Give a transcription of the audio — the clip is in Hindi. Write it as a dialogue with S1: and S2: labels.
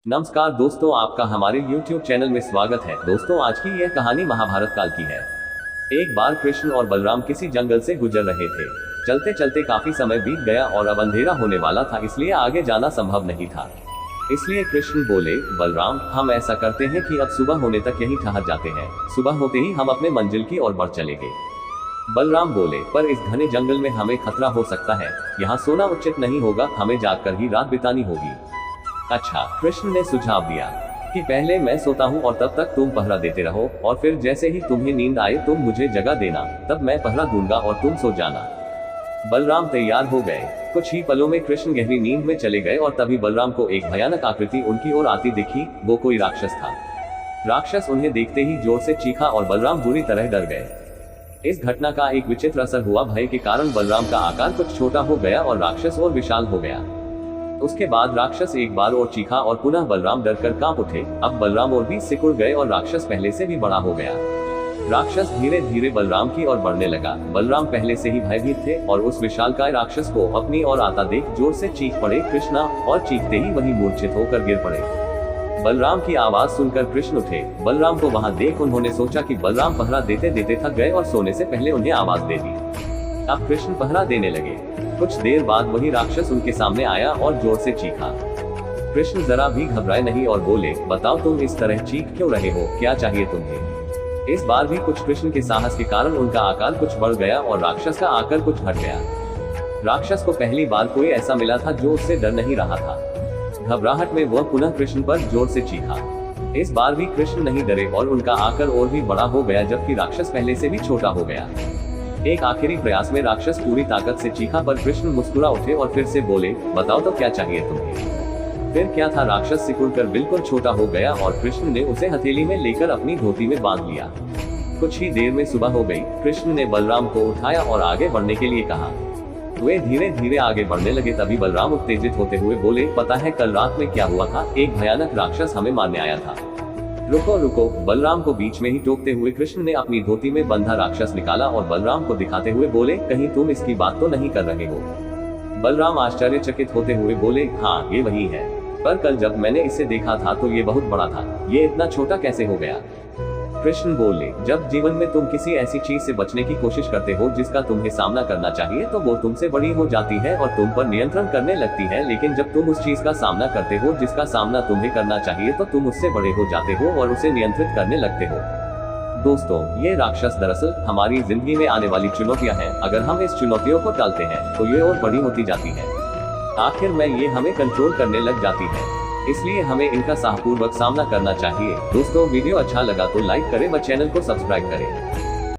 S1: नमस्कार दोस्तों, आपका हमारे YouTube चैनल में स्वागत है। दोस्तों, आज की यह कहानी महाभारत काल की है। एक बार कृष्ण और बलराम किसी जंगल से गुजर रहे थे। चलते चलते काफी समय बीत गया और अब अंधेरा होने वाला था, इसलिए आगे जाना संभव नहीं था। इसलिए कृष्ण बोले, बलराम, हम ऐसा करते हैं कि अब सुबह होने तक यहीं ठहर जाते हैं। सुबह होते ही हम अपने मंजिल की ओर बढ़ चलेंगे। बलराम बोले, पर इस घने जंगल में हमें खतरा हो सकता है। यहाँ सोना उचित नहीं होगा, हमें जागकर ही रात बितानी होगी। अच्छा, कृष्ण ने सुझाव दिया कि पहले मैं सोता हूँ और तब तक तुम पहरा देते रहो, और फिर जैसे ही तुम्हें नींद आए तुम मुझे जगा देना, तब मैं पहरा दूंगा और तुम सो जाना। बलराम तैयार हो गए। कुछ ही पलों में कृष्ण गहरी नींद में चले गए और तभी बलराम को एक भयानक आकृति उनकी ओर आती दिखी। वो कोई राक्षस था। राक्षस उन्हें देखते ही जोर से चीखा और बलराम बुरी तरह डर गए। इस घटना का एक विचित्र असर हुआ। भय के कारण बलराम का आकार कुछ छोटा हो गया और राक्षस और विशाल हो गया। उसके बाद राक्षस एक बार और चीखा और पुनः बलराम डरकर कांप उठे। अब बलराम और भी सिकुड़ गए और राक्षस पहले से भी बड़ा हो गया। राक्षस धीरे धीरे बलराम की ओर बढ़ने लगा। बलराम पहले से ही भयभीत थे और उस विशालकाय राक्षस को अपनी ओर आता देख जोर से चीख पड़े कृष्णा, और चीखते ही वही मूर्छित होकर गिर पड़े। बलराम की आवाज सुनकर कृष्ण उठे। बलराम को वहां देख उन्होंने सोचा कि बलराम पहरा देते देते थक गए और सोने से पहले उन्हें आवाज दे दी। अब कृष्ण पहरा देने लगे। कुछ देर बाद वही राक्षस उनके सामने आया और जोर से चीखा। कृष्ण जरा भी घबराए नहीं और बोले, बताओ तुम इस तरह चीख क्यों रहे हो, क्या चाहिए तुम्हें? इस बार भी कुछ कृष्ण के साहस के कारण उनका आकार कुछ बढ़ गया और राक्षस का आकार कुछ घट गया। राक्षस को पहली बार कोई ऐसा मिला था जो उससे डर नहीं रहा था। घबराहट में वह पुनः कृष्ण पर जोर से चीखा। इस बार भी कृष्ण नहीं डरे और उनका आकार और भी बड़ा हो गया, जबकि राक्षस पहले से भी छोटा हो गया। एक आखिरी प्रयास में राक्षस पूरी ताकत से चीखा, पर कृष्ण मुस्कुरा उठे और फिर से बोले, बताओ तो क्या चाहिए तुम्हें? फिर क्या था, राक्षस सिकुड़कर बिल्कुल छोटा हो गया और कृष्ण ने उसे हथेली में लेकर अपनी धोती में बांध लिया। कुछ ही देर में सुबह हो गई। कृष्ण ने बलराम को उठाया और आगे बढ़ने के लिए कहा। वे धीरे धीरे आगे बढ़ने लगे। तभी बलराम उत्तेजित होते हुए बोले, पता है कल रात में क्या हुआ था? एक भयानक राक्षस हमें मारने आया था। रुको रुको, बलराम को बीच में ही टोकते हुए कृष्ण ने अपनी धोती में बंधा राक्षस निकाला और बलराम को दिखाते हुए बोले, कहीं तुम इसकी बात तो नहीं कर रहे हो? बलराम आश्चर्यचकित होते हुए बोले, हाँ ये वही है, पर कल जब मैंने इसे देखा था तो ये बहुत बड़ा था, ये इतना छोटा कैसे हो गया? कृष्ण बोले, जब जीवन में तुम किसी ऐसी चीज से बचने की कोशिश करते हो जिसका तुम्हें सामना करना चाहिए, तो वो तुमसे बड़ी हो जाती है और तुम पर नियंत्रण करने लगती है। लेकिन जब तुम उस चीज का सामना करते हो जिसका सामना तुम्हें करना चाहिए, तो तुम उससे बड़े हो जाते हो और उसे नियंत्रित करने लगते हो। दोस्तों, ये राक्षस दरअसल हमारी जिंदगी में आने वाली चुनौतियां हैं। अगर हम इस चुनौतियों को टालते हैं तो ये और बड़ी होती जाती है। आखिर में ये हमें कंट्रोल करने लग जाती है। इसलिए हमें इनका साहपूर्वक सामना करना चाहिए। दोस्तों, वीडियो अच्छा लगा तो लाइक करें व चैनल को सब्सक्राइब करें।